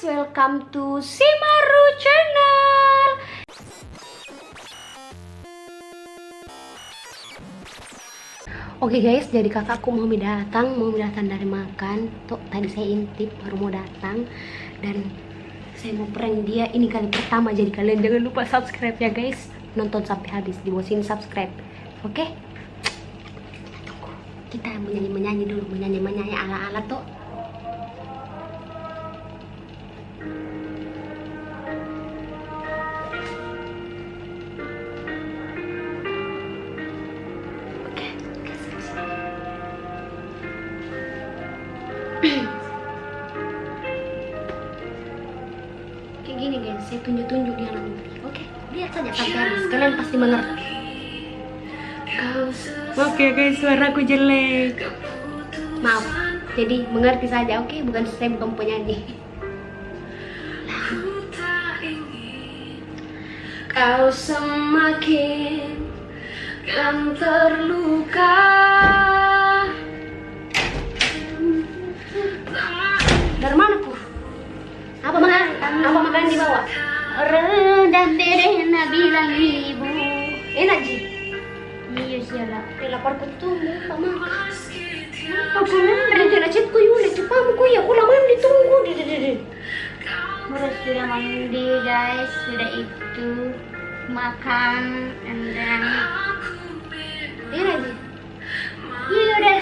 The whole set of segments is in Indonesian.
welcome to Simaru Channel. Oke guys, jadi kakakku mau datang dari makan. Tuh tadi saya intip baru mau datang dan saya mau prank dia. Ini kali pertama, jadi kalian jangan lupa subscribe ya guys. Nonton sampai habis, di bawah sini subscribe. Oke? Kita menyanyi dulu, menyanyi ala-ala tuh. Kayak gini guys, saya tunjuk dia nanti. Oke, lihat saja sampai habis, kalian pasti mengerti. Maaf ya guys, suaraku jelek. Maaf, jadi mengerti saja, oke? Saya bukan penyanyi. Kau semakin kan terluka. Dari mana ku? Apa makan di bawah? Rendah Terena bilang ibu. Enak Ji? Iya siapa? Lapar ketemu sama. Apa rencana chatku Yule? Cepat ku ya, aku lama ditunggu. Udah sudah mandi guys, sudah itu makan and then Enak Ji? iya udah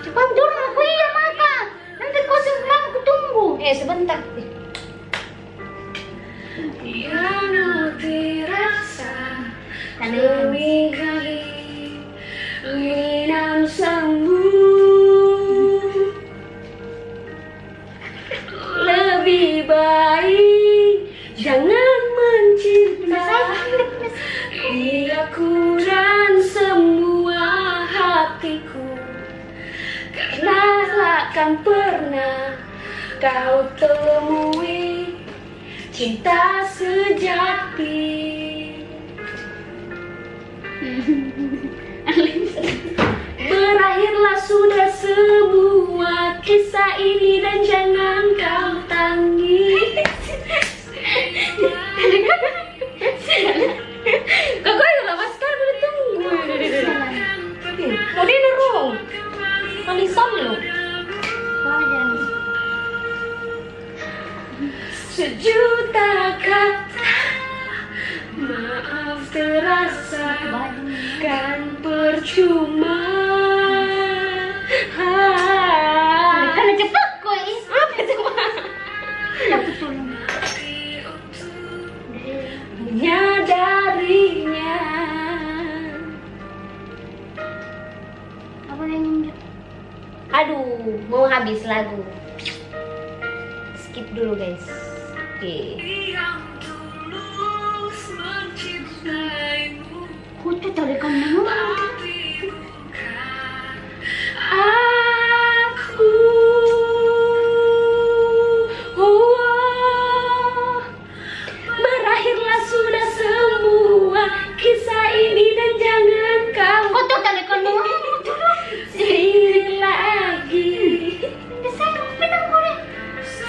Cepat dulu aku iya makan. Nanti kau sebelum aku tunggu. Sebentar. Yang dirasa demi hari minam sembuh. Lebih baik jangan mencinta aku dan semua hatiku, karena takkan pernah kau temui cinta sejati. Berakhirlah sudah semua kisah ini dan jangan kau tangis. Kakak ayo lah, Maskar boleh tunggu. Mau dinner dong. Kalisan lo. Sejuta kata maaf terasa kan percuma. karena cepat koi. Apa itu mah? Aku tolong. Menyadarinya. Apa yang Aduh, mau habis lagu. Skip dulu guys. Oke. kutu tadi kamu Aku berakhirlah sudah semua kisah ini dan jangan kau kutu tadi kamu sendiri lagi.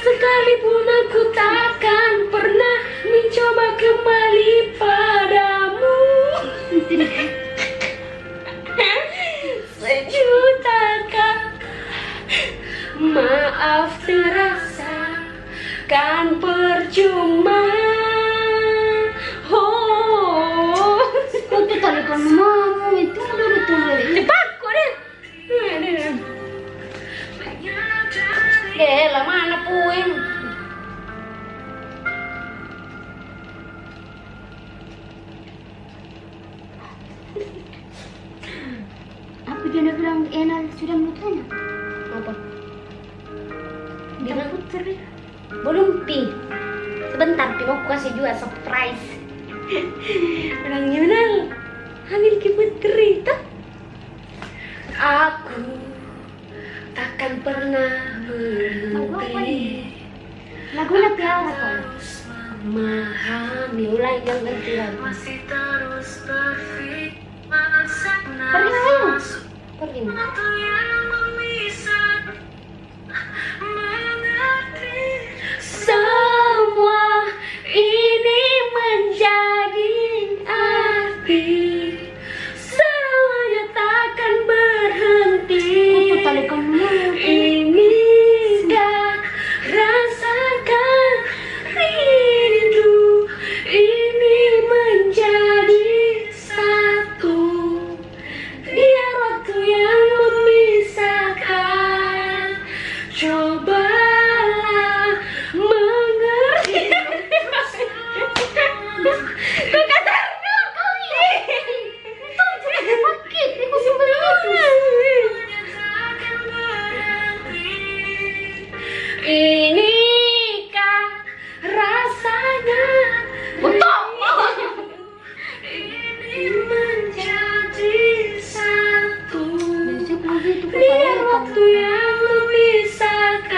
Sekalipun aku takkan pernah mencoba kembali padamu. Sejuta kata maaf terasa kan percuma. Oh, kutu tadi kamu itu udah cepat kok deh. Lah mana puing? aku juga bilang enak sudah bertanya Apa? bilang putri Belum Pi. Sebentar Pi, mau aku kasih juga surprise. Orangnya menang. Hamil ke putri tak? Aku takkan pernah berhenti lagunya piala kok memahami. Ulang yang ganti lagu. pergi ayo Pergi. Inikah rasanya untuk ingin menjadi satu. Biar waktu yang memisahkan.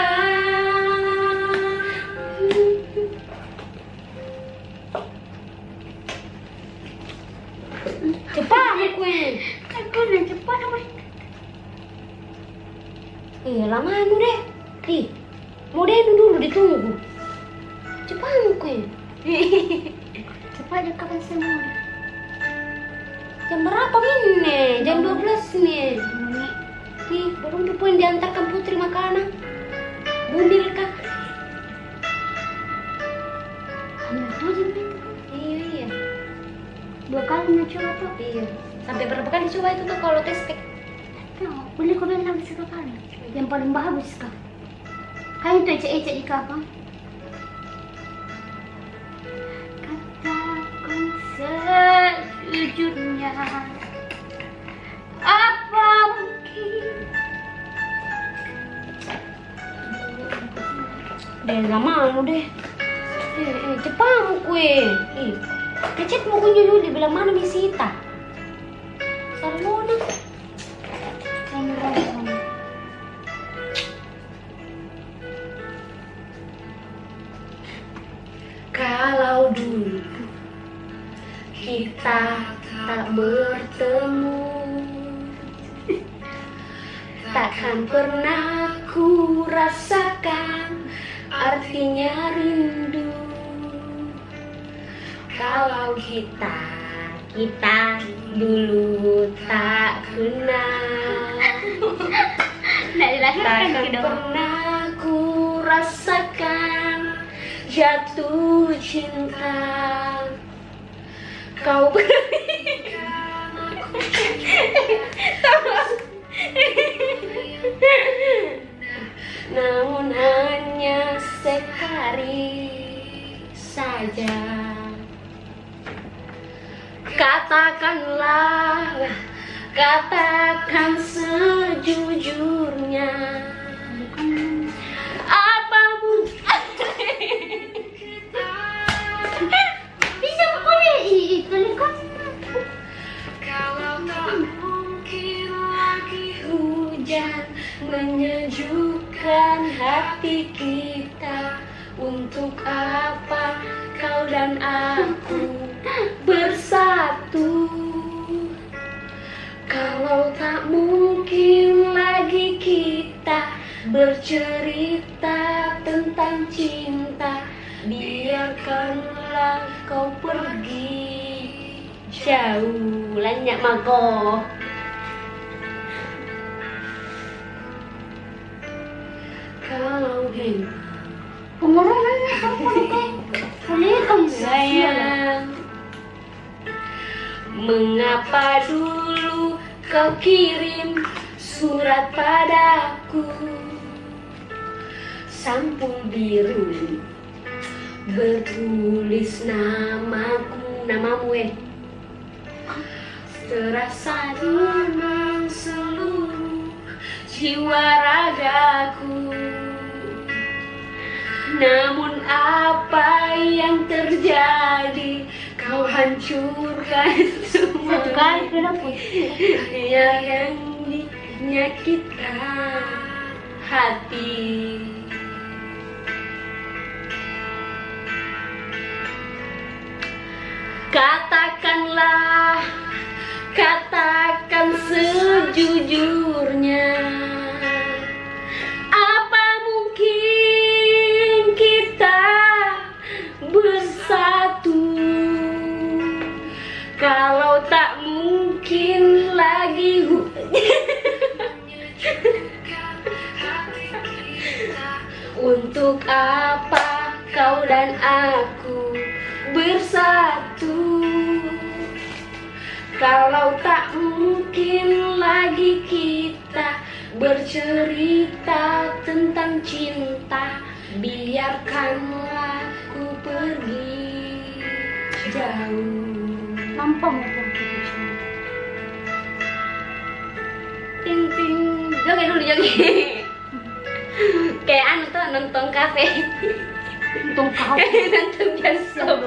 Cepat kue. Aku nak cepat apa? Lama anu deh. Mau deh dulu ditunggu. Cepat kue. Cepat je kapan semua. Jam berapa ini? Jam 12 nih. Belum dipoin diantarkan Putri makanan. Bundil kah? Hanya 7 menit. Iya. 2 kali nak coba. Iya. Sampai berapa kali coba itu tuh kalau tes pack? Boleh kau bilang habis sekali. Yang paling bagus kah? Kan itu ecek-ecek di kapal. Katakan sejujurnya, apa mungkin? Lama anu deh. Cepat kue. Kecet mau kunjung dulu dibilang mana Misita? Salona. Kalau dulu kita tak bertemu, takkan pernah ku rasakan artinya rindu. Kalau kita dulu tak kenal, takkan pernah ku rasakan jatuh cinta. Kau berikan aku namun hanya sekali saja. Katakan sejujurnya, apa mungkin Bisa boleh itu kan? kalau tak mungkin lagi hujan menyejukkan hati kita? Untuk apa kau dan aku bersatu? Kalau tak mungkin lagi kita bercerita tentang cinta, biarkanlah kau pergi jauh. Lanyak mago. Kalau Pengumumannya kamu boleh kamu sayang, mengapa dulu kau kirim surat padaku? Sampul biru bertulis namamu terasa dengan seluruh jiwa ragaku. Namun apa yang terjadi? Kau hancurkan semua. Satu kali kenapa? Yang menyakitkan hati. Katakan sejujurnya, apa mungkin kita bersatu? Kalau tak mungkin lagi untuk apa kau dan aku bersatu? Kalau tak mungkin lagi kita bercerita tentang cinta, biarkanlah ku pergi jauh. Nampang itu. Ting ting, joget dulu joget. kayak anu tuh nonton kafe. Untung kau. Nonton bioskop.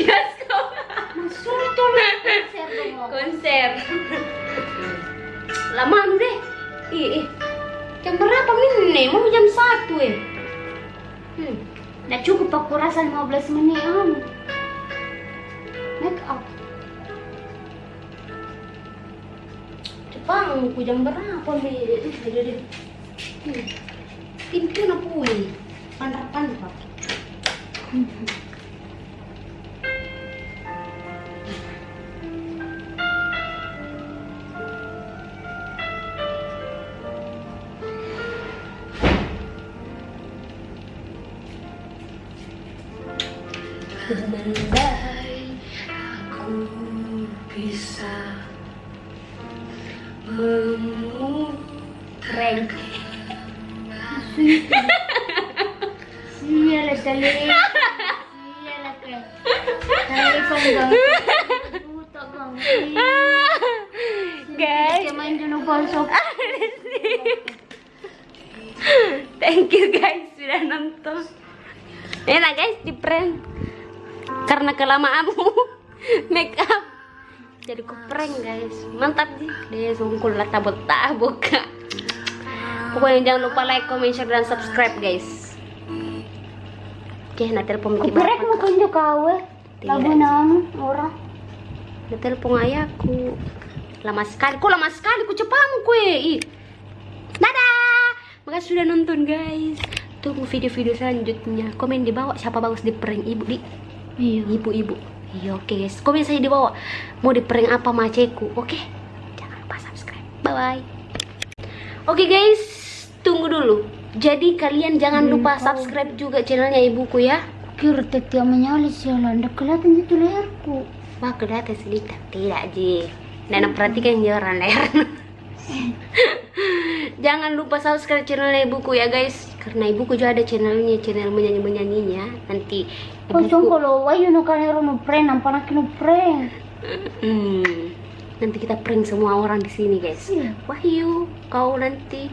Bioskop. Masuk itu lah konser dong. Konser. Lama deh. Ih. Jam berapa ini? Mau jam 1 ya? Nggak cukup aku rasa 15 menit make up. Jepang, ku jam berapa nih? Pintu na po eh. Pandra-pandra. Mendai aku bisa memutrank. Siya lah dali. Siya lah kay. Telepon bang. Puta bang. Guys, Main dun pasok. thank you guys sudah nonton. Enak guys, di prank karena kelamaanmu make up jadi ku prank guys. Mantap sih deh, sungkul lah tabok-tabok. Pokoknya jangan lupa like, comment, share, dan subscribe guys. Oke, na telepon di Kuperek mo kunjo kawe. Lagu na ano, ora. Na telepon ayahku. Lama sekali ku cepamu kue. Dadah. Makasih sudah nonton guys. Tunggu video-video selanjutnya. Komen di bawah siapa bagus di prank ibu di. Iya. Ibu-ibu. Iya oke guys. Komen saya di bawah. Mau di prank apa maceku? Oke. Jangan lupa subscribe. Bye bye. Oke guys, tunggu dulu. Jadi kalian jangan lupa subscribe juga channelnya ibuku ya. Kira tetia menyala sialan. Nggak kelihatan itu leherku. Wah kelihatan sedikit. Tidak Ji. Dan perhatikan jalan leher. Jangan lupa subscribe channelnya ibuku ya guys, karena ibuku juga ada channelnya, channel menyanyi-menyanyinya. Nanti Kosong ibuku kalau wayu no kanero no prank, nampak no prank. nanti kita prank semua orang di sini guys. Iya. Wahyu, kau nanti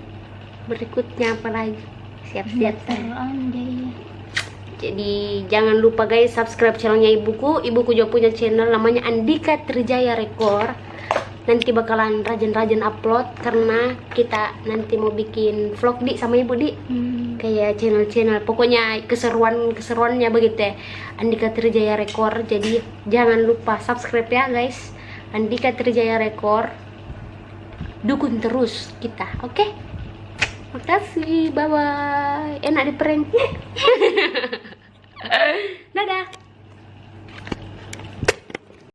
berikutnya apa lagi? Siap-siap. Terandai. Jadi jangan lupa guys subscribe channelnya ibuku. Ibuku juga punya channel namanya Andika Trijaya Record. Nanti bakalan rajin-rajin upload karena kita nanti mau bikin vlog di sama ibu di kayak channel-channel. Pokoknya keseruannya begitu ya. Andika Trijaya Record. Jadi jangan lupa subscribe ya guys. Andika Trijaya Record. Dukung terus kita, oke? Makasih, bye bye. Enak di prank. Dadah.